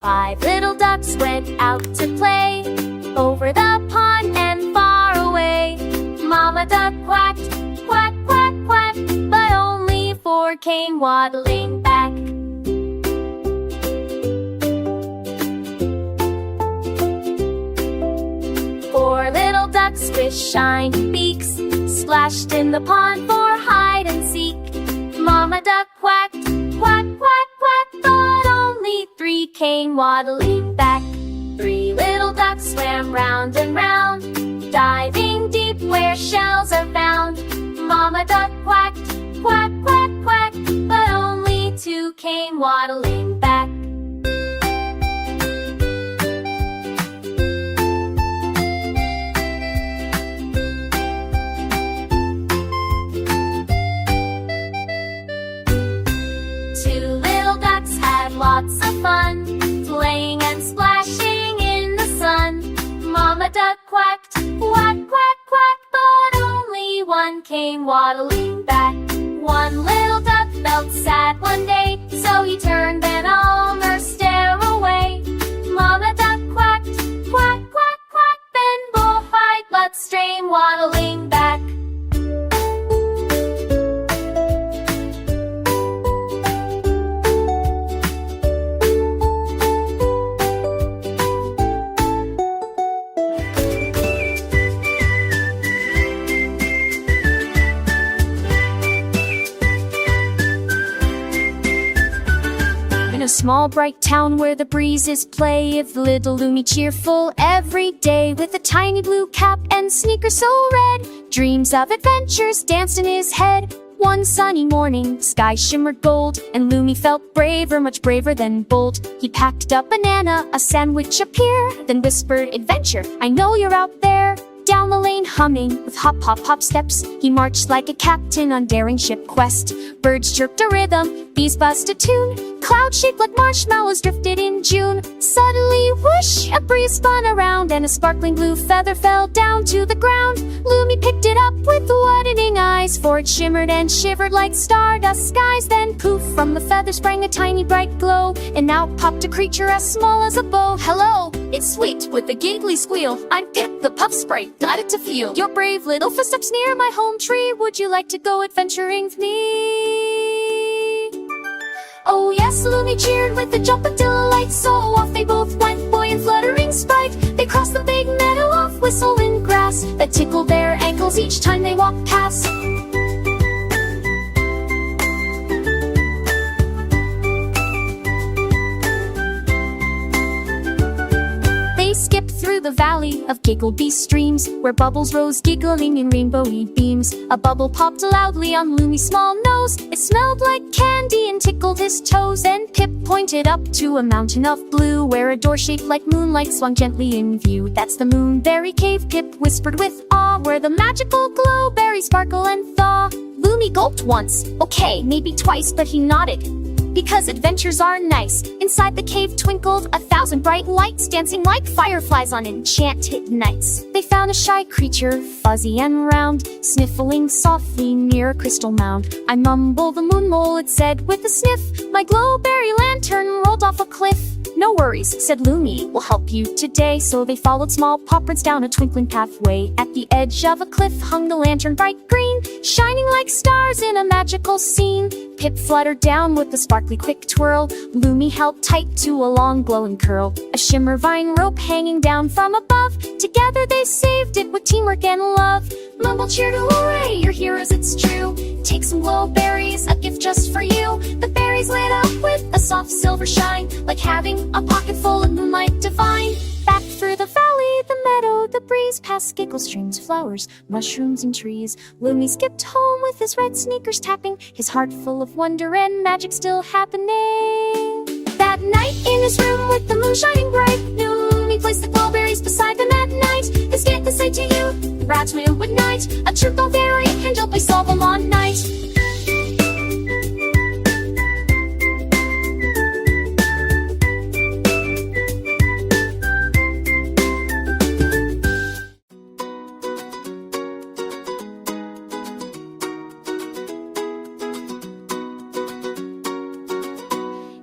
5 little ducks went out to play, over the pond and far away. Mama duck quacked, quack, quack, quack, but only 4 came waddling back. Four little ducks with shiny beaks splashed in the pond for hide and seek. Mama duck quacked, quack, quack, quack, but only 3 came waddling back. 3 little ducks swam round and round, diving deep where shells are found. Mama duck quacked, quack, quack, quack, but only 2 came waddling back. Lots of fun, playing and splashing in the sun. Mama duck quacked, quack, quack, quack, but only 1 came waddling back. 1 little duck felt sad one day, so he turned an almost stare away. Mama duck quacked, quack, quack, quack, then bullfight but strain waddling back. In a small bright town where the breezes play, if little Lumi cheerful every day, with a tiny blue cap and sneakers so red, dreams of adventures danced in his head. One sunny morning, sky shimmered gold, and Lumi felt braver, much braver than bold. He packed a banana, a sandwich, a pear, then whispered, "Adventure, I know you're out there." Down the lane humming, with hop, hop, hop steps, he marched like a captain on daring ship quest. Birds chirped a rhythm, bees buzzed a tune, clouds shaped like marshmallows drifted in June. Suddenly, whoosh, a breeze spun around, and a sparkling blue feather fell down to the ground. Lumi picked it up with widening eyes, for it shimmered and shivered like stardust skies. Then poof, from the feather sprang a tiny bright glow, and out popped a creature as small as a bow. "Hello, it's Sweet," with a giggly squeal. "I'm Pip, the pup sprite, delighted to feel your brave little footsteps near my home tree. Would you like to go adventuring with me?" "Oh yes," Lumi cheered with a jump of delight. So off they both went, boy and fluttering sprite. They crossed the big meadow of whistling grass that tickled their ankles each time they walked past. They skipped through the valley of giggledy streams, where bubbles rose giggling in rainbowy beams. A bubble popped loudly on Lumi's small nose. It smelled like candy and tickled his toes. Then Pip pointed up to a mountain of blue, where a door shaped like moonlight swung gently in view. "That's the Moonberry Cave," Pip whispered with awe, "where the magical glow berries sparkle and thaw." Lumi gulped once, okay, maybe twice, but he nodded, because adventures are nice. Inside the cave twinkled 1,000 bright lights, dancing like fireflies on enchanted nights. They found a shy creature, fuzzy and round, sniffling softly near a crystal mound. "I mumble the moon mole," it said with a sniff. "My glowberry lantern rolled off a cliff." "No worries," said Lumi, "we'll help you today." So they followed small paw prints down a twinkling pathway. At the edge of a cliff hung the lantern bright green, shining like stars in a magical scene. Pip fluttered down with a sparkly quick twirl. Lumi held tight to a long glowing curl, a shimmer vine rope hanging down from above. Together they saved it with teamwork and love. Mumble cheered, "Hooray, you're heroes, it's true. Take some glowberries, a gift just for you." The berries lit up with a soft silver shine, like having a pocket full of moonlight divine. Back through the valley, the meadow, the breeze, past giggle streams, flowers, mushrooms, and trees. Lumi skipped home with his red sneakers tapping, his heart full of wonder and magic still happening. That night in his room with the moon shining bright, Lumi placed the glowberries beside them at night. His gift to say to you, rats may good night. A true glowberry angel, please solve them all night.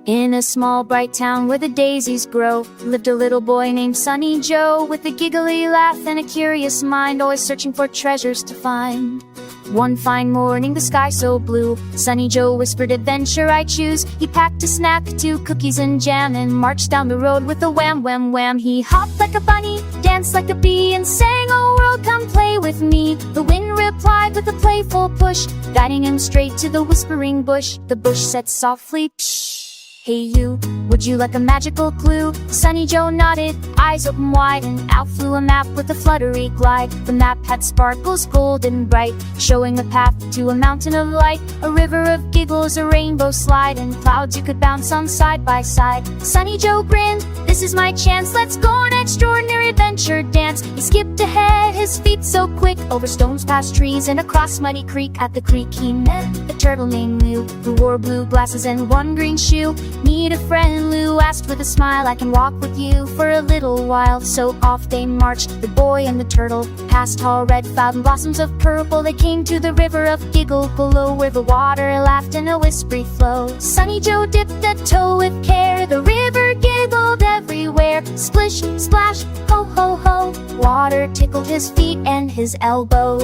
In a small bright town where the daisies grow, lived a little boy named Sunny Joe, with a giggly laugh and a curious mind, always searching for treasures to find. One fine morning, the sky so blue, Sunny Joe whispered, "Adventure I choose." He packed a snack, 2 cookies and jam, and marched down the road with a wham, wham, wham. He hopped like a bunny, danced like a bee, and sang, "Oh world, come play with me." The wind replied with a playful push, guiding him straight to the whispering bush. The bush said softly, "Pshh, hey you, would you like a magical clue?" Sunny Joe nodded, eyes open wide, and out flew a map with a fluttery glide. The map had sparkles golden bright, showing a path to a mountain of light, a river of giggles, a rainbow slide, and clouds you could bounce on side by side. Sunny Joe grinned, "This is my chance, let's go on an extraordinary adventure dance." He skipped ahead, his feet so quick, over stones, past trees, and across muddy creek. At the creek he met a turtle named Lou, who wore blue glasses and one green shoe. "Need a friend?" Lou asked with a smile. "I can walk with you for a little while." So off they marched, the boy and the turtle, past tall red fountain blossoms of purple. They came to the river of giggle below, where the water laughed in a whispery flow. Sunny Joe dipped a toe with care, the river giggled everywhere. Splish, splash, ho, ho, ho, water tickled his feet and his elbow.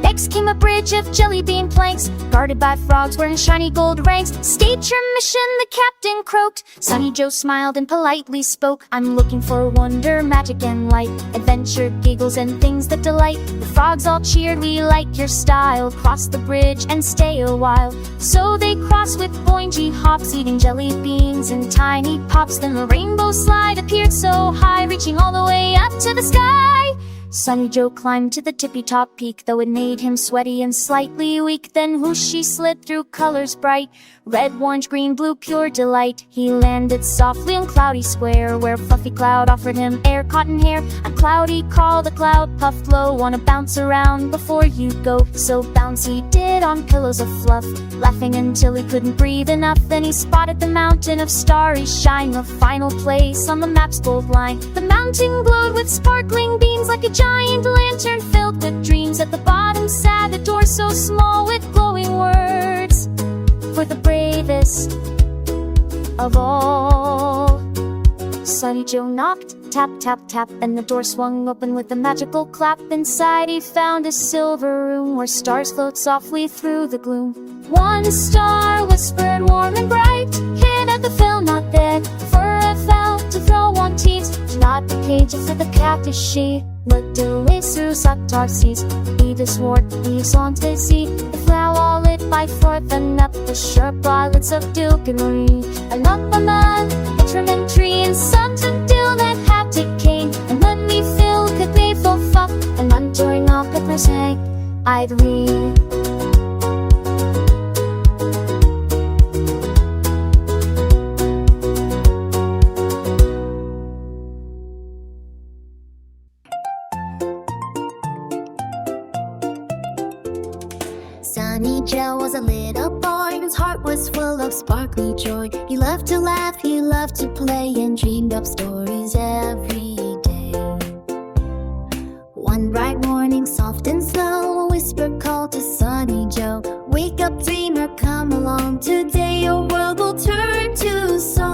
Next came a bridge of jelly bean planks, guarded by frogs wearing shiny gold ranks. "State your mission," the captain croaked. Sunny Joe smiled and politely spoke. "I'm looking for wonder, magic and light, adventure, giggles, and things that delight." The frogs all cheered, "We like your style, cross the bridge and stay a while." So they crossed with boingy hops, eating jelly beans in tiny pops. Then the rainbow slide appeared so high, reaching all the way up to the sky. Sunny Joe climbed to the tippy-top peak, though it made him sweaty and slightly weak. Then whoosh, he slid through colors bright, red, orange, green, blue, pure delight. He landed softly on Cloudy Square, where Fluffy Cloud offered him air, cotton hair. A Cloudy called, a cloud puffed low, "Wanna bounce around before you go?" So bounce he did on pillows of fluff, laughing until he couldn't breathe enough. Then he spotted the mountain of starry shine, the final place on the map's gold line. The mountain glowed with sparkling beams, like a giant lantern filled with dreams. At the bottom sat a door so small, with glowing words for the bravest of all. Sunny Joe knocked, tap, tap, tap, and the door swung open with a magical clap. Inside he found a silver room, where stars float softly through the gloom. One star whispered warm and bright, "Hid at the fill, not there, for a fell to throw on teeth. Not the pages of the cactus she looked away through Satar seas. He swore leaves on to see, the flower all lit by forth and up the sharp violets of Dilkery. And up a man, a tremendous tree, and something till that had decayed. And let me feel the playful fuck, and I'm doing all good for saying I'd read. Sunny Joe was a little boy whose heart was full of sparkly joy. He loved to laugh, he loved to play, and dreamed up stories every day. One bright morning, soft and slow, a whisper called to Sunny Joe, "Wake up, dreamer, come along. Today your world will turn to song."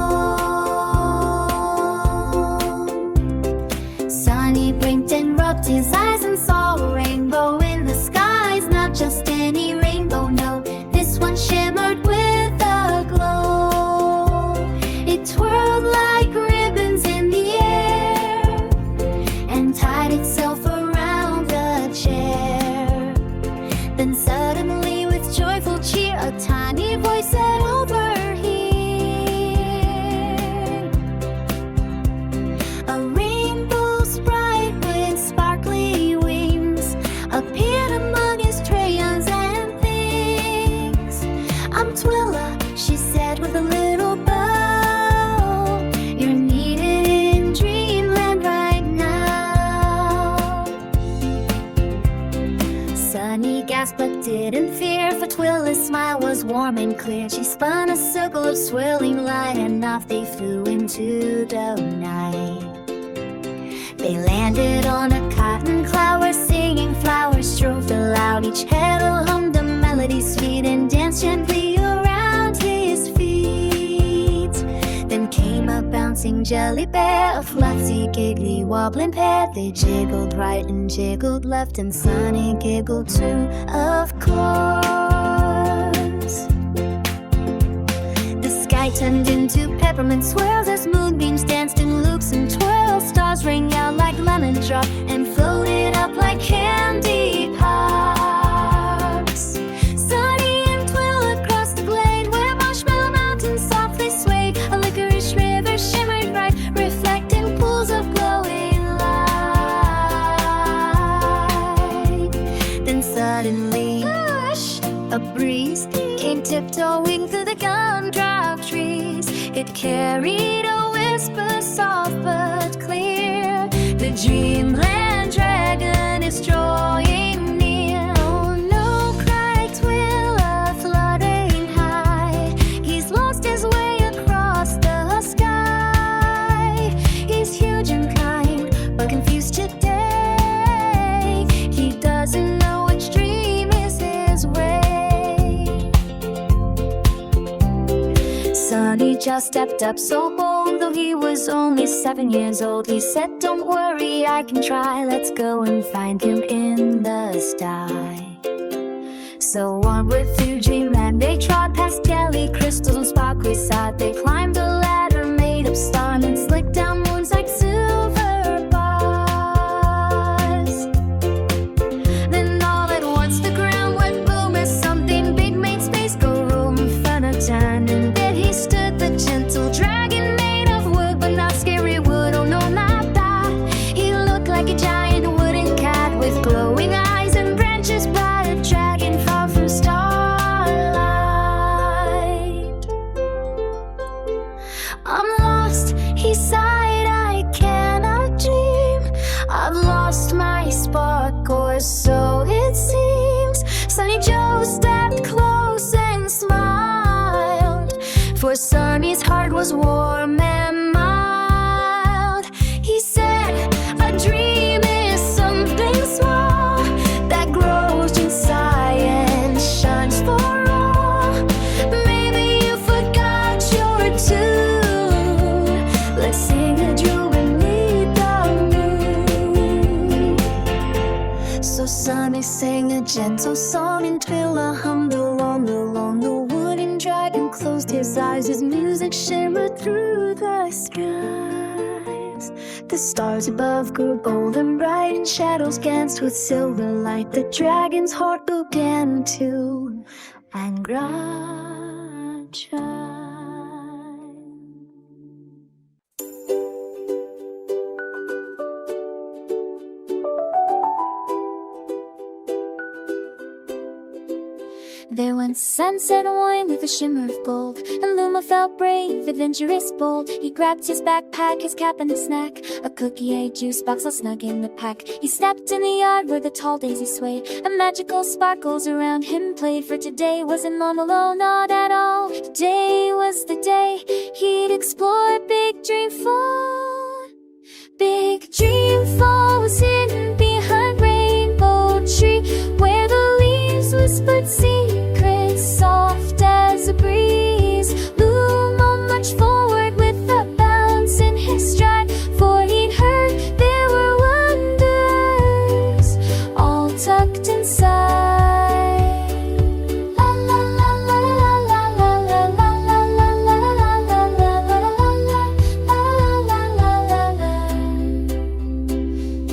Sunny blinked and rubbed his eyes and saw a rainbow in the skies. Not just any rainbow, no, this one shimmered with a glow. It twirled like ribbons in the air and tied itself around the chair. Then suddenly, with joyful cheer, a tiny voice said, "Over here." A rainbow sprite with sparkly wings appeared among his crayons and things. "I'm Twilla," she said with a little bow. "You're needed in dreamland right now." Sunny gasped but didn't fear, for Twilla's smile was warm and clear. She spun a circle of swirling light, and off they flew into the night. They landed on a cotton cloud where singing flowers strove aloud. Each petal hummed a melody sweet and danced gently around his feet. Then came a bouncing jelly bear, a fluffy, giggly, wobbling pair. They jiggled right and jiggled left, and Sunny giggled too, of course. The sky turned into peppermint swirls as moonbeams danced in loops and twirls. Stars rang out like lemon drop and floated up like candy pops. Sunny and Twill across the glade where marshmallow mountains softly swayed. A licorice river shimmered bright, reflecting pools of glowing light. Then suddenly, a breeze came tiptoeing through the gumdrop trees. It carried a whisper soft but clear. The dreamland dragon is drawing near. Oh no, cried Twill, fluttering high. He's lost his way across the sky. He's huge and kind, but confused today. He doesn't know which dream is his way. Sunny just stepped up so bold, though he was only 7 years old. He said, "Don't worry, I can try. Let's go and find him in the sky." So onward through dreamland they trod, past jelly crystals and sparkly sod. They climbed a ladder made of starmen and slicked down moons like silver bars. Then all at once the ground went boom as something big made space go room. Fun-a-tan, and there he stood, the gentle dragon made of wood, but not scary wood, oh no, not that. He looked like a giant wooden cat with glowing eyes and branches bright, a dragon far from starlight. I'm lost, he sighed, I cannot dream. I've lost my spark, or so it seems. Sunny Joe stepped close and smiled, for Sunny's heart was warm and mild. He said, "A dream is something small that grows inside and shines for all. Maybe you forgot your tune. Let's sing a drum beneath the moon." So Sunny sang a gentle song, and Twilla hummed along. The wooden dragon closed his eyes as music shimmered through the skies. The stars above grew bold and bright, and shadows danced with silver light. The dragon's heart began to and shine. There went sunset wine with a shimmer of gold, and Luma felt brave, adventurous, bold. He grabbed his backpack, his cap and a snack, a cookie, a juice box all snug in the pack. He stepped in the yard where the tall daisies swayed, and magical sparkles around him played. For today wasn't normal, not at all. Today was the day he'd explore Big Dream Fall. Big Dream Fall was hidden behind Rainbow Tree, where the leaves whispered secrets soft as a breeze. Lumo marched forward with a bounce in his stride, for he'd heard there were wonders all tucked inside. La la la la la la la la la la la la la la la la.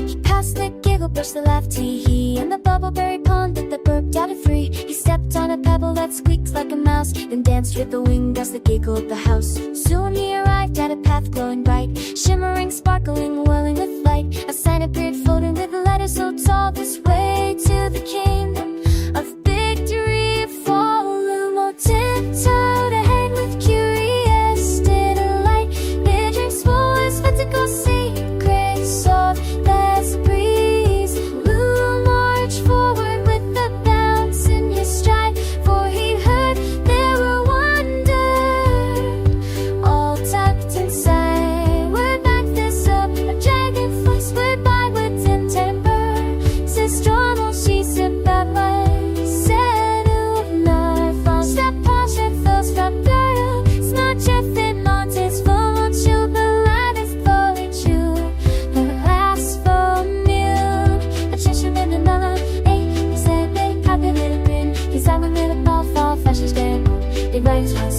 He passed the giggle brush, the laugh tee-hee, and the bubbleberry pond that the burped out of free. He stepped on a pebble that squeaked like a mouse, then danced with the winged dust that giggled the house. Soon he arrived at a path glowing bright, shimmering, sparkling, welling with light. A sign appeared floating with letters so tall, "This way to the kingdom of victory fall." Lumo tiptoed ahead with curious delight. Their dreams full as mythical secrets soft as a breeze. Lumo marched forward with a bounce in his stride, for he heard there were wonders all tucked inside. Word back this up, a dragon voice word by words and temper says strong.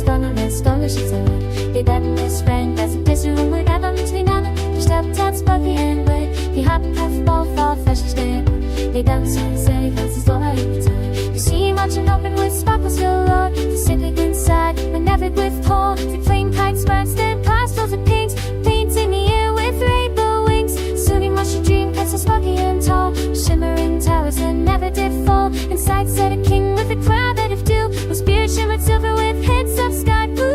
gonna miss, gonna she said. They that miss friend, that's a kiss room with that on between now. They step taps, but the end way. They hop, half ball, fall, fresh is dead. They dance and say, cause it's all right time. You see much and open with sparkles galore. They sit inside, but never with Paul. They flame kites, birds, then pastels and pinks. Paints in the air with rainbow wings. Soothing what you dream, castles smoky and tall. Shimmering towers that never did fall. Inside sat a king with a crown that of dew. Whose beard shimmered silver with hints of sky blue.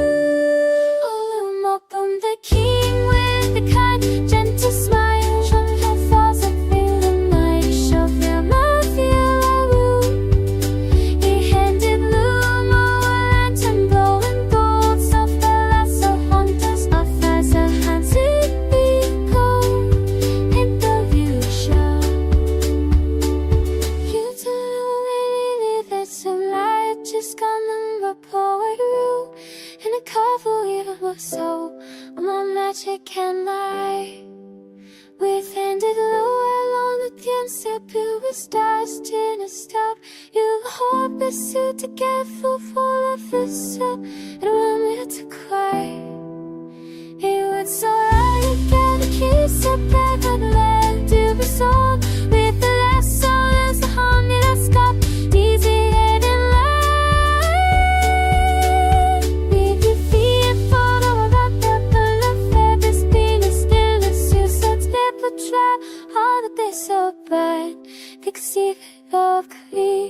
Welcome the king with the kind, gentle smile. Gentle falls up through the night. Show them love you. He handed Lumo a lantern glowing gold. So fell so hunters off as a hands it be cold. Hit the view show. You don't really need it's a light. Just gonna report you in a couple years or so. My magic and light with handed low along the cancer pill with stars in a stop. You hope the suit to get full of this up and want me to cry. It would so right again to kiss a bag of land to be sold with the last soul as the honey that's got easy head and light. With your feet follow about try all that they so bad they could see it all clear.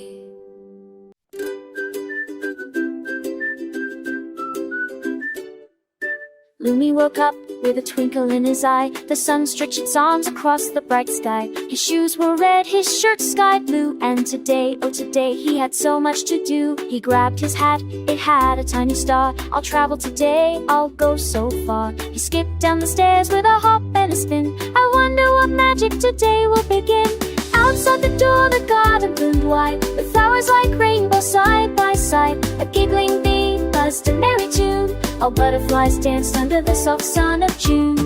Lumi woke up with a twinkle in his eye. The sun stretched its arms across the bright sky. His shoes were red, his shirt sky blue. And today, oh today, he had so much to do. He grabbed his hat, it had a tiny star. I'll travel today, I'll go so far. He skipped down the stairs with a hop and a spin. I wonder what magic today will begin. Outside the door the garden bloomed wide, with flowers like rainbows side by side. A giggling bee buzzed a merry tune. All butterflies danced under the soft sun of June.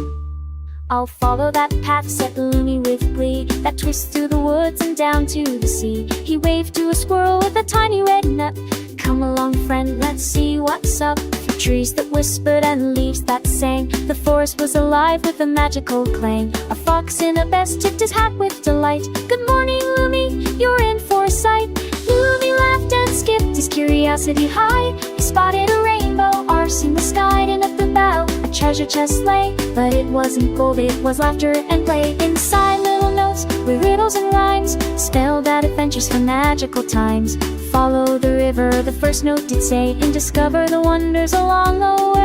I'll follow that path, said Lumi with glee, that twists through the woods and down to the sea. He waved to a squirrel with a tiny red nut. Come along friend, let's see what's up. Trees that whispered and leaves that sang. The forest was alive with a magical clang. A fox in a vest tipped his hat with delight. Good morning, Lumi, you're in for a sight. Lumi laughed and skipped his curiosity high. He spotted a rainbow arcing the sky, and up the bough a treasure chest lay. But it wasn't gold, it was laughter and play. Inside little notes with riddles and rhymes, spelled out adventures for magical times. Follow the river, the first note did say, and discover the wonders along the way.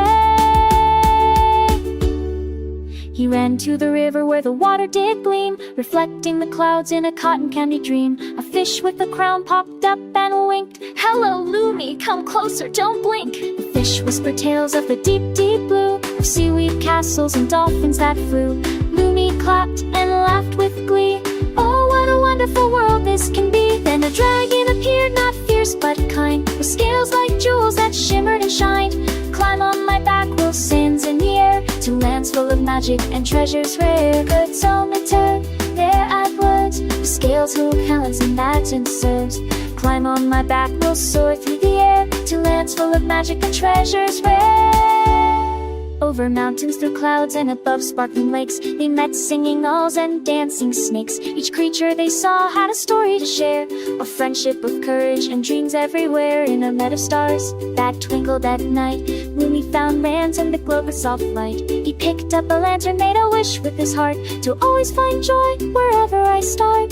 He ran to the river where the water did gleam, reflecting the clouds in a cotton candy dream. A fish with a crown popped up and winked. Hello, Lumi, come closer, don't blink. The fish whispered tales of the deep, deep blue, of seaweed castles and dolphins that flew. Lumi clapped and laughed with glee. Oh, what a wonderful world this can be. Then a dragon appeared, not fierce but kind, with scales like jewels that shimmered and shined. Climb on my back, we'll sands in the air, to lands full of magic and treasures rare. Good soul return, there at woods, with scales who talents and magic serves. Climb on my back, we'll soar through the air, to lands full of magic and treasures rare. Over mountains, through clouds, and above sparkling lakes, they met singing owls and dancing snakes. Each creature they saw had a story to share, of friendship, of courage, and dreams everywhere. In a bed of stars that twinkled at night, Lumi found lands and the globe of soft light. He picked up a lantern, made a wish with his heart, to always find joy wherever I start.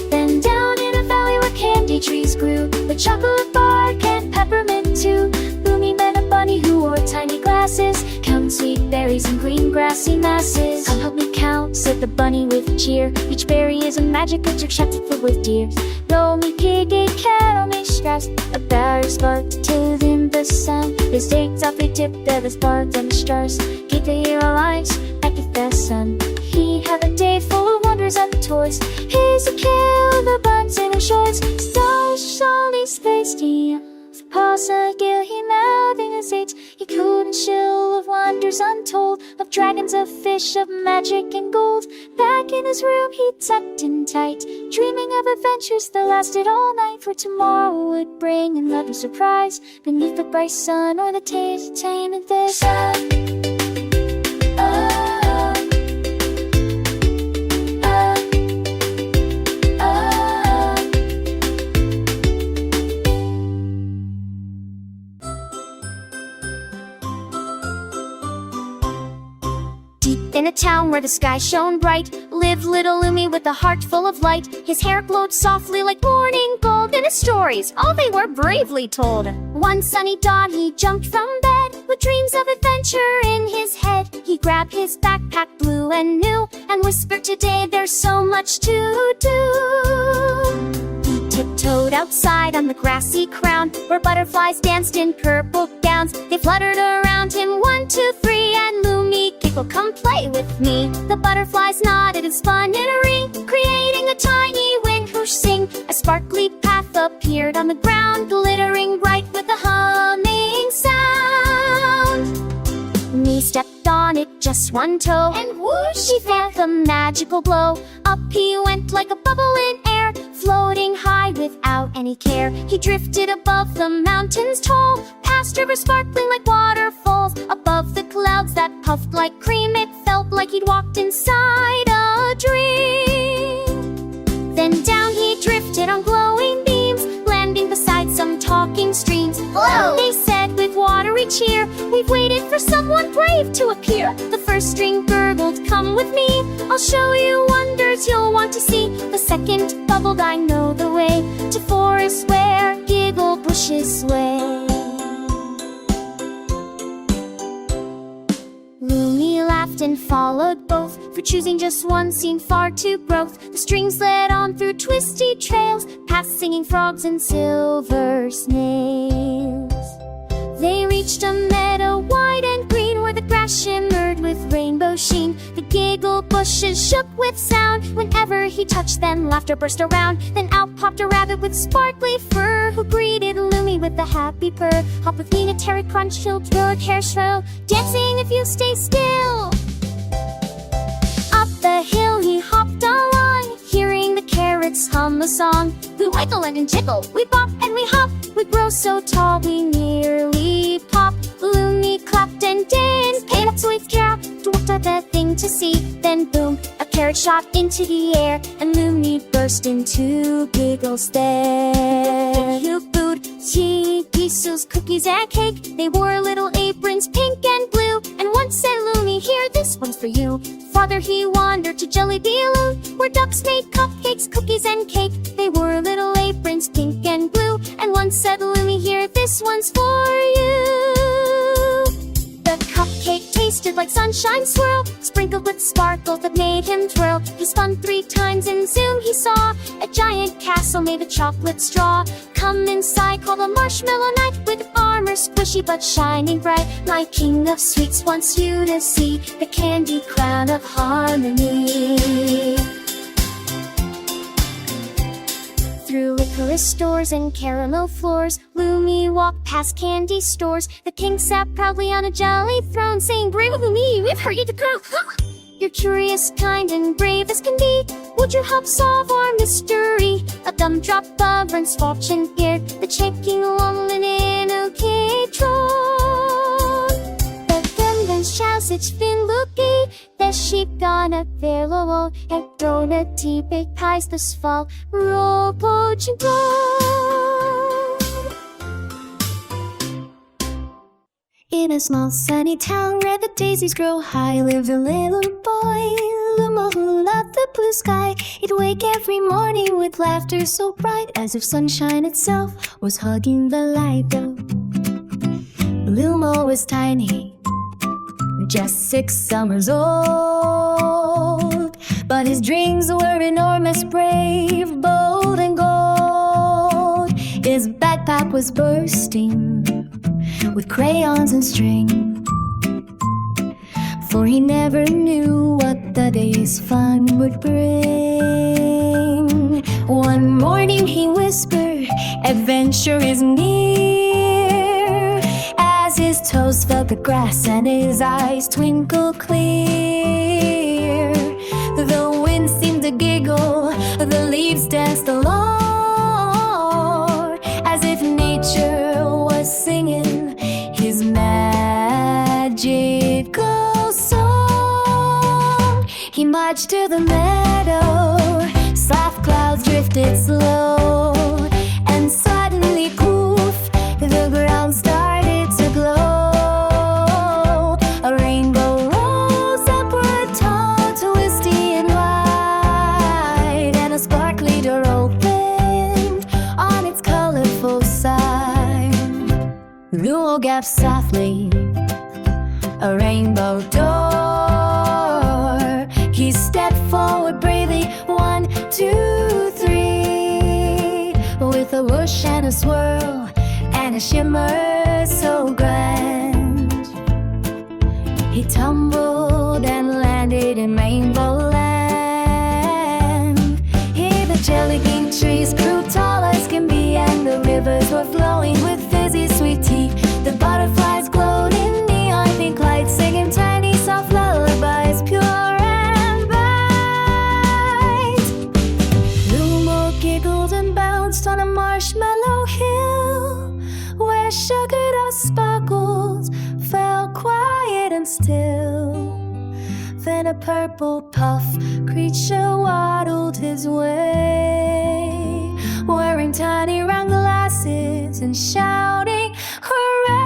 Then down in a valley where candy trees grew, with chocolate bark and peppermint too, Lumi met a bunny who wore tiny glasses, counting sweet berries and green grassy masses. Come help me count, said the bunny with cheer. Each berry is a magical trick shop filled with deers. Blow me piggy, cattle me straps, a bear sparked till in the sun. His dates off, they tipped the stars and the stars. Keep the hero lights back at the sun. He had a day full of wonders and toys. He's a kill the buns in the shores. Stars, only spaced he Pause a gill, he melting his age. He couldn't chill of wonder. wonders untold, of dragons, of fish, of magic and gold. Back in his room he tucked in tight, dreaming of adventures that lasted all night. For tomorrow would bring another surprise, beneath the bright sun or the tame of the sun. Deep in a town where the sky shone bright, lived little Lumi with a heart full of light. His hair glowed softly like morning gold, and his stories, all they were bravely told. One sunny dawn he jumped from bed, with dreams of adventure in his head. He grabbed his backpack, blue and new, and whispered, "Today there's so much to do." He tiptoed outside on the grassy crown, where butterflies danced in purple gowns. They fluttered around him, 1, 2, 3, and Lumi giggled, "Come play with me." The butterflies nodded and spun in a ring, creating a tiny wind whoosh sing. A sparkly path appeared on the ground, glittering bright with a humming sound. Lumi stepped on it, just one toe, and whoosh, he felt the magical glow. Up he went like a bubble in air, floating high without any care. He drifted above the mountains tall, past rivers sparkling like waterfalls. Above the clouds that puffed like cream, it felt like he'd walked inside a dream. Then down he drifted on glowing beams, landing beside some talking streams. "Hello," they said with watery cheer, "we've waited for someone brave to appear." The first string gurgled, "Come with me, I'll show you wonders you'll want to see." The second bubbled, "I know the way to forests where giggle bushes sway." Lumi laughed and followed both, for choosing just one seemed far too growth. The strings led on through twisty trails, past singing frogs and silver snails. They reached a meadow wide and green, where the grass shimmered with rainbow sheen. The giggle bushes shook with sound, whenever he touched them, laughter burst around. Then out popped a rabbit with sparkly fur, who greeted Lumi with a happy purr. "Hop with me to Terry Crunch, he'll throw a hair shrill, dancing if you stay still." Up the hill he hopped along, hearing the carrots hum a song. We wiggle and jiggle, we bop and we hop, we grow so tall we nearly pop. Lumi clapped and danced, paid up so we dropped, looked at the thing to see. Then boom, a carrot shot into the air, and Lumi burst into giggles there. You booed, "Gee, pieces, cookies and cake." They wore little aprons, pink and blue, and once said Lumi, "Here, this one's for you." Farther he wandered to Jelly Bean, where ducks made cupcakes, cookies and cake. They wore little aprons, pink and blue, and once said Lumi, "Here, this one's for you." The cupcake tasted like sunshine swirl, sprinkled with sparkles that made him twirl. He spun 3 times and zoom he saw a giant castle made of chocolate straw. "Come inside," called a marshmallow knight, with armor squishy but shining bright. "My king of sweets wants you to see the candy crown of harmony." Through licorice stores and caramel floors, Lumi walked past candy stores. The king sat proudly on a jelly throne, saying, "Brave Lumi, we've heard you to grow." "You're curious, kind, and brave as can be. Would you help solve our mystery?" A gumdrop governs fortune here, the checking lonely in okay tron. The gungan shouts it's been looky, the sheep gone up there low, and thrown a tea big pies this fall, roll poaching In a small sunny town where the daisies grow high, lived a little boy, Lumo, who loved the blue sky. He'd wake every morning with laughter so bright, as if sunshine itself was hugging the light. Though Lumo was tiny, just 6 summers old, but his dreams were enormous, brave, bold, and gold. His backpack was bursting with crayons and string, for he never knew what the day's fun would bring. One morning he whispered, "Adventure is near," as his toes felt the grass and his eyes twinkled clear. The wind seemed to giggle, the leaves danced along, as if nature was singing his magical song. He marched to the meadow, soft clouds drifted slow, and suddenly poof, the ground started to glow. A rainbow rose upward, tall, twisty and wide, and a sparkly door opened on its colorful side. Luo gaped softly, a rainbow door. He stepped forward bravely, 1, 2, 3, with a whoosh and a swirl and a shimmer so grand. He tumbled and landed in Rainbow Land. Here the jelly bean trees grew tall as can be, and the rivers were flowing with fizzy sweet tea. The butterflies glowed in neon pink lights, singing tiny soft lullabies, pure and bright. Lumo giggled and bounced on a marshmallow hill, where sugar dust sparkled, fell quiet and still. Then a purple puff creature waddled his way, wearing tiny round glasses and shouting, hooray!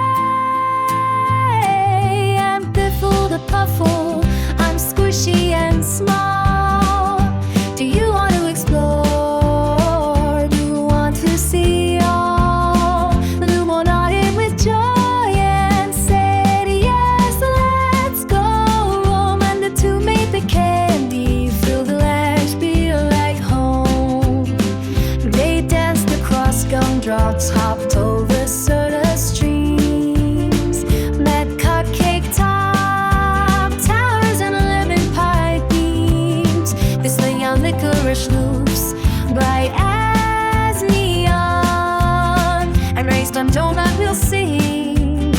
I'm Biffle the Puffle, I'm squishy and small. Do you want to explore? Do you want to see all? Lumo nodded with joy and said, yes, let's go. And the two made the candy fill the ledge, feel like home. They danced across gumdrops, hopped over soda streams, met cupcake top towers and lemon pie beams. They swing on licorice loops, bright as neon, and raised on donut we'll sing,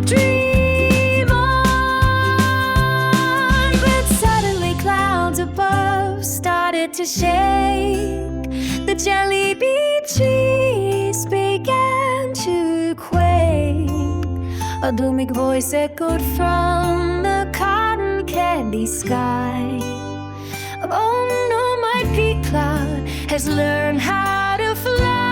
dream on. But suddenly clouds above started to shake, the jelly bean trees began to quake. A booming voice echoed from the cotton candy sky, oh no, my pea cloud has learned how to fly.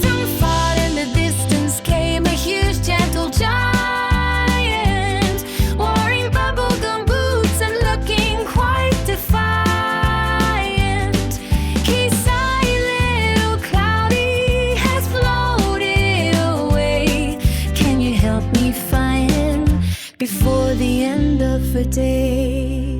Some far in the distance came a huge gentle giant, wearing bubblegum boots and looking quite defiant. He sighed, little cloudy has floated away. Can you help me find before the end of the day?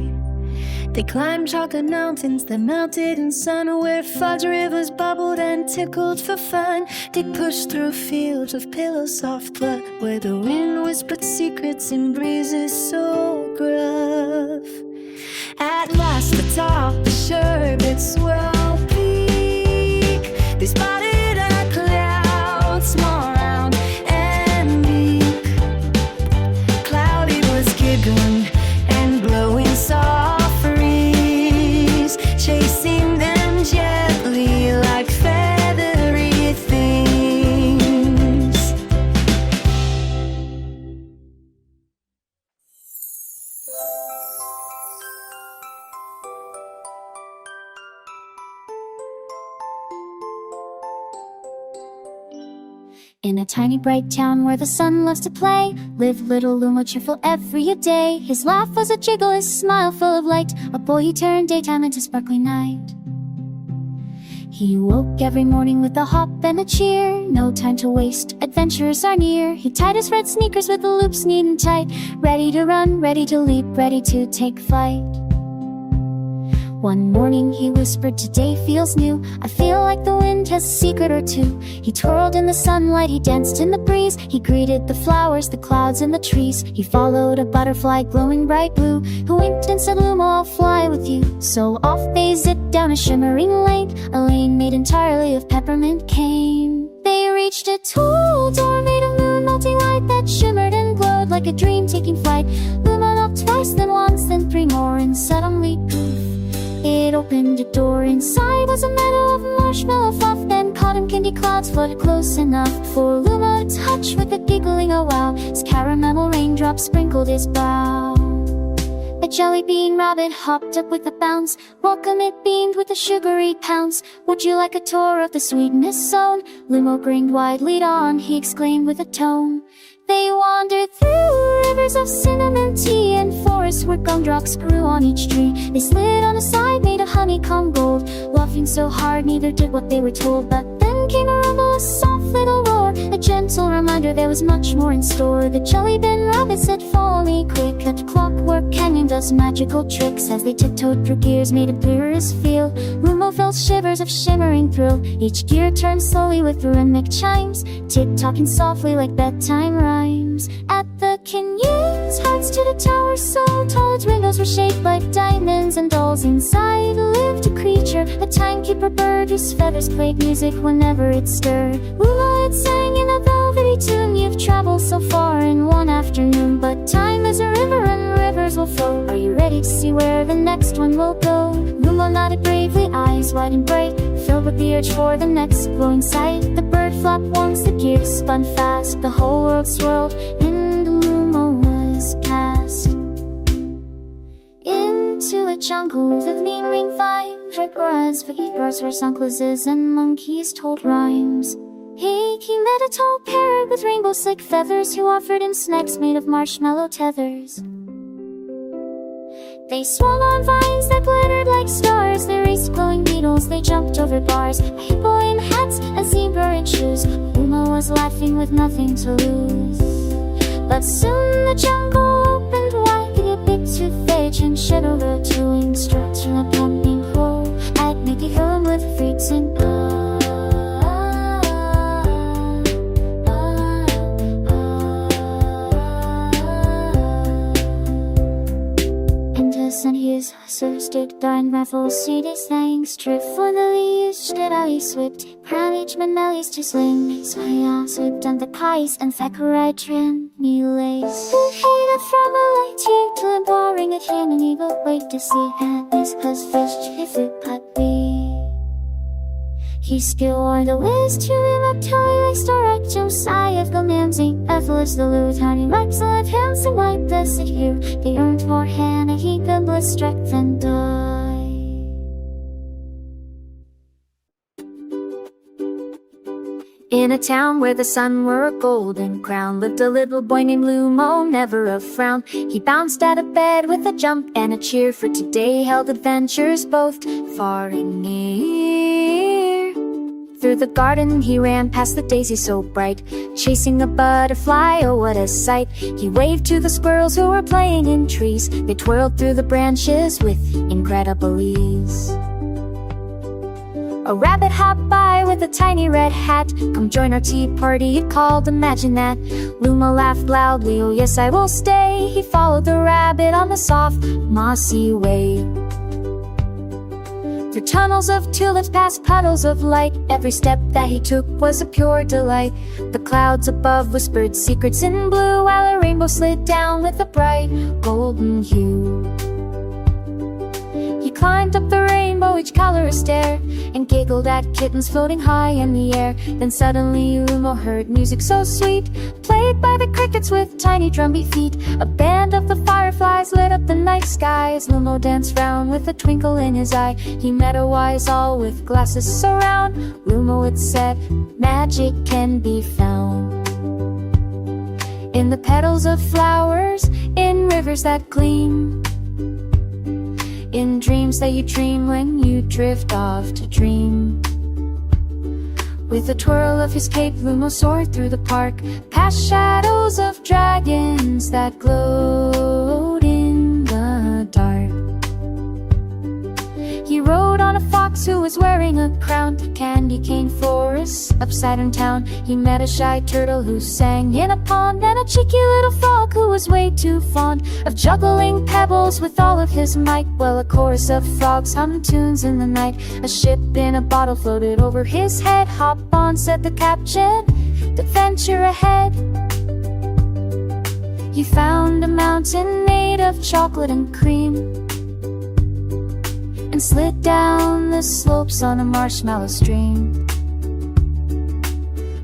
They climbed chocolate mountains that melted in sun, where fudge rivers bubbled and tickled for fun. They pushed through fields of pillow soft blood, where the wind whispered secrets in breezes so gruff. At last atop the sherbet swirl peak, they spotted a cloud, small, round, and meek. Cloudy was giggling and blowing soft, chasing them gently like feathery things. In a tiny bright town where the sun loves to play, lived little Lumo, cheerful every day. His laugh was a jiggle, his smile full of light, a boy who turned daytime into sparkling night. He woke every morning with a hop and a cheer, no time to waste, adventurers are near. He tied his red sneakers with the loops neat and tight, ready to run, ready to leap, ready to take flight. One morning he whispered, today feels new, I feel like the wind has a secret or two. He twirled in the sunlight, he danced in the breeze, he greeted the flowers, the clouds and the trees. He followed a butterfly glowing bright blue, who winked and said, Lumo, I'll fly with you. So off they zipped down a shimmering lane, a lane made entirely of peppermint cane. They reached a tall door made of moonlight like a dream taking flight. Luma knocked twice, then once, then three more, and suddenly, poof, it opened a door. Inside was a meadow of marshmallow fluff, and cotton candy clouds floated close enough for Luma to touch with a giggling oh wow, as caramel raindrops sprinkled his brow. A jelly bean rabbit hopped up with a bounce. Welcome it beamed with a sugary pounce. Would you like a tour of the sweetness zone? Lumo grinned wide. Lead on, he exclaimed with a tone. They wandered through rivers of cinnamon tea and forests where gumdrops grew on each tree. They slid on a side made of honeycomb gold, laughing so hard neither did what they were told. But then came a rumble, a soft little roar, a gentle reminder there was much more in store. The jelly bean rabbit said, follow me quick. At clockwork canyon does magical tricks. As they tiptoed through gears made of clearest feel, Rumo felt shivers of shimmering thrill. Each gear turned slowly with rhythmic chimes, tick-tocking softly like bedtime rhymes. At the canyon's heights to the tower so tall, its windows were shaped like diamonds, and dolls inside lived a creature, a timekeeper bird whose feathers played music whenever it stirred. Rumo it sang in a velvety tune. You've traveled so far in one afternoon, but time is a river and rivers will flow. Are you ready to see where the next one will go? Rumo nodded bravely, eyes wide and bright, filled with the urge for the next glowing sight. The bird flapped once, the gears spun fast, the whole world swirled, and Rumo was cast into a jungle of neon ring vines, red grass, birds were sunglasses, and monkeys told rhymes. He met a tall parrot with rainbow slick feathers who offered him snacks made of marshmallow tethers. They swung on vines that glittered like stars, they raced glowing beetles, they jumped over bars. A hippo in hats, a zebra in shoes, Uma was laughing with nothing to lose. But soon the jungle opened wide, a big tooth edge and shed over two wings, stroked from a pumping hole at Mickey Home with fruits and and his stood down raffles, seeded thanks, trip for the leaves, stood I swept, management melodies to sling, so I swept on the kites and Thackeray trend me lace. Who hated from a light here to empowering a can and evil wait to see happiness, cause fish if it could be. He still wore the whiz to him up till he lay star at Josiah of Gomamsing, Ethelus the Luth, honey Rex of handsome white blessed here. They earned more Hannah, he could bliss strength and die. In a town where the sun wore a golden crown lived a little boy named Lumo, never a frown. He bounced out of bed with a jump and a cheer, for today held adventures both far and near. Through the garden he ran past the daisy so bright, chasing a butterfly, oh what a sight. He waved to the squirrels who were playing in trees, they twirled through the branches with incredible ease. A rabbit hopped by with a tiny red hat. Come join our tea party, it called, imagine that. Luma laughed loudly, oh yes I will stay. He followed the rabbit on the soft, mossy way. Through tunnels of tulips, past puddles of light, every step that he took was a pure delight. The clouds above whispered secrets in blue, while a rainbow slid down with a bright golden hue. He climbed up the rainbow, each color a stare, and giggled at kittens floating high in the air. Then suddenly Lumo heard music so sweet, played by the crickets with tiny drumbeat feet. A band of the fireflies lit up the night sky as Lumo danced round with a twinkle in his eye. He met a wise owl with glasses so round. Lumo it said, magic can be found in the petals of flowers, in rivers that gleam, in dreams that you dream when you drift off to dream. With a twirl of his cape, Lumo soared through the park, past shadows of dragons that glowed in the dark. He rode on a fox who was wearing a crown, to candy cane forests, upside down town. He met a shy turtle who sang in a pond, and a cheeky little frog who was way too fond of juggling pebbles with all of his might. Well, a chorus of frogs hummed tunes in the night. A ship in a bottle floated over his head. Hop on, said the captain, the venture ahead. He found a mountain made of chocolate and cream, and slid down the slopes on a marshmallow stream.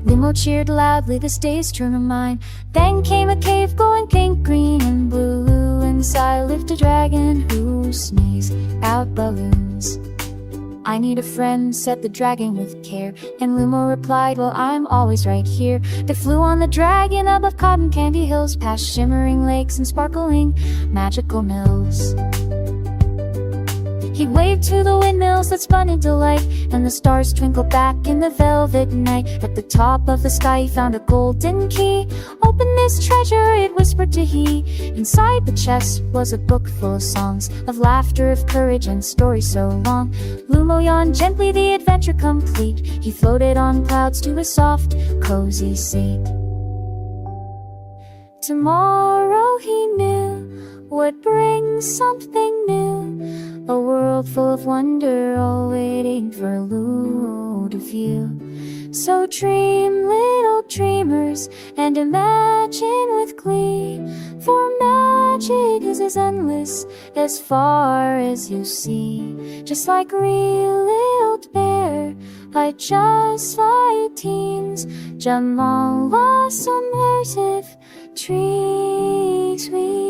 Lumo cheered loudly, "This day's true to mine." Then came a cave glowing pink, green, and blue. Inside lived a dragon who sneezed out balloons. "I need a friend," said the dragon with care, and Lumo replied, "Well, I'm always right here." They flew on the dragon above cotton candy hills, past shimmering lakes and sparkling magical mills. He waved to the windmills that spun in delight, and the stars twinkled back in the velvet night. At the top of the sky he found a golden key. "Open this treasure," it whispered to he. Inside the chest was a book full of songs, of laughter, of courage, and stories so long. Lumo yawned gently, the adventure complete. He floated on clouds to a soft, cozy seat. Tomorrow he knew would bring something new, a world full of wonder, all waiting for Lumo to view. So dream, little dreamers, and imagine with glee, for magic is as endless as far as you see. Just like real little bear, I just like teens, Jamal blossom of trees we.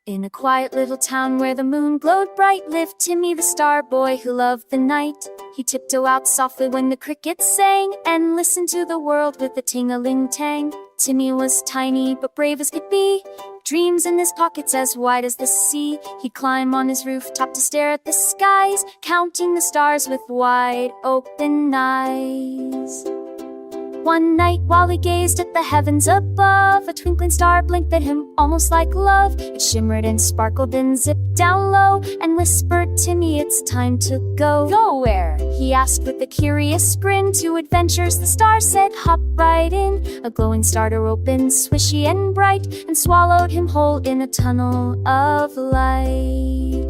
In a quiet little town where the moon glowed bright lived Timmy, the star boy who loved the night. He tiptoed out softly when the crickets sang, and listened to the world with a ting-a-ling-tang. Timmy was tiny but brave as could be, dreams in his pockets as wide as the sea. He'd climb on his rooftop to stare at the skies, counting the stars with wide open eyes. One night while he gazed at the heavens above, a twinkling star blinked at him almost like love. It shimmered and sparkled and zipped down low, and whispered, "Timmy, it's time to go." "Go where?" he asked with a curious grin. "To adventures," the star said, "hop right in." A glowing starter opened, swishy and bright, and swallowed him whole in a tunnel of light.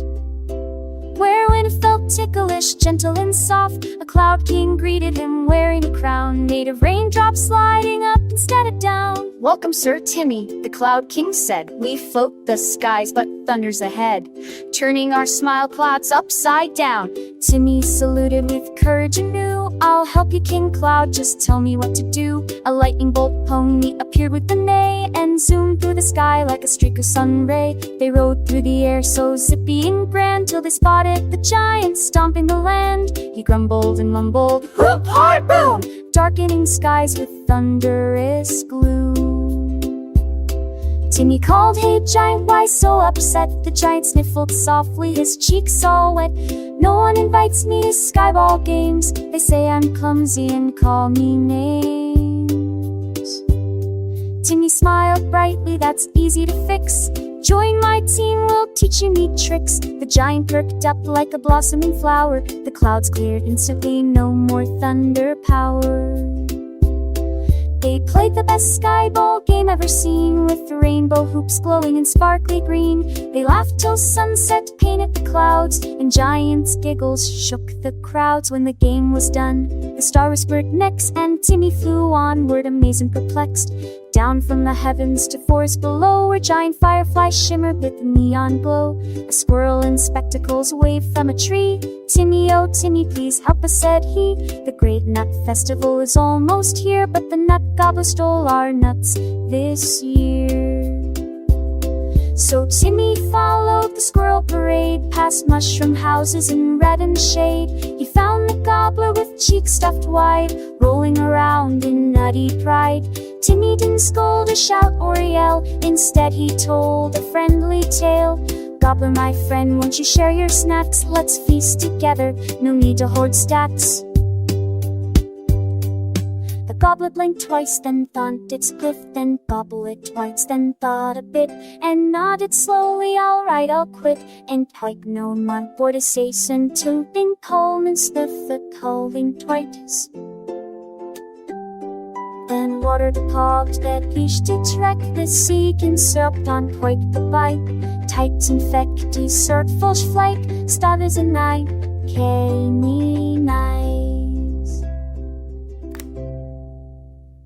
Where wind felt ticklish, gentle and soft, a cloud king greeted him wearing a crown made of raindrops sliding up instead of down. "Welcome, Sir Timmy," the cloud king said. "We float the skies, but thunder's ahead, turning our smile clouds upside down." Timmy saluted with courage anew. "I'll help you, King Cloud, just tell me what to do." A lightning bolt pony appeared with a neigh, and zoomed through the sky like a streak of sun ray. They rode through the air so zippy and grand, till they spotted the giant stomping the land. He grumbled and mumbled, "Whoop, hard boom!" darkening skies with thunderous gloom. Timmy called, "Hey giant, why so upset?" The giant sniffled softly, his cheeks all wet. "No one invites me to skyball games. They say I'm clumsy and call me names." Timmy smiled brightly, "That's easy to fix. Join my team, we'll teach you neat tricks." The giant perked up like a blossoming flower. The clouds cleared instantly, no more thunder power. They played the best skyball game ever seen, with rainbow hoops glowing in sparkly green. They laughed till sunset painted the clouds, and giants' giggles shook the crowds. When the game was done, the star whispered next, and Timmy flew onward, amazed and perplexed. Down from the heavens to forest below, where giant fireflies shimmered with a neon glow. A squirrel in spectacles waved from a tree. "Timmy, oh Timmy, please help us," said he. "The great nut festival is almost here, but the nut gobbler stole our nuts this year." So Timmy followed the squirrel parade, past mushroom houses and reddened shade. He found the gobbler with cheeks stuffed wide, rolling around in nutty pride. Timmy didn't scold or shout or yell, instead he told a friendly tale. "Gobbler, my friend, won't you share your snacks? Let's feast together, no need to hoard stacks." The gobbler blinked twice, then thought it's cliff, then gobbled it twice, then thought a bit, and nodded slowly, "All right, I'll quit." And pike no man for to say some tooting Coleman sniff the calving twice. Then water the cogs that fish to trek the sea can serp on quake the bike. Tights infect desert fish flake, stutters and night, Kenny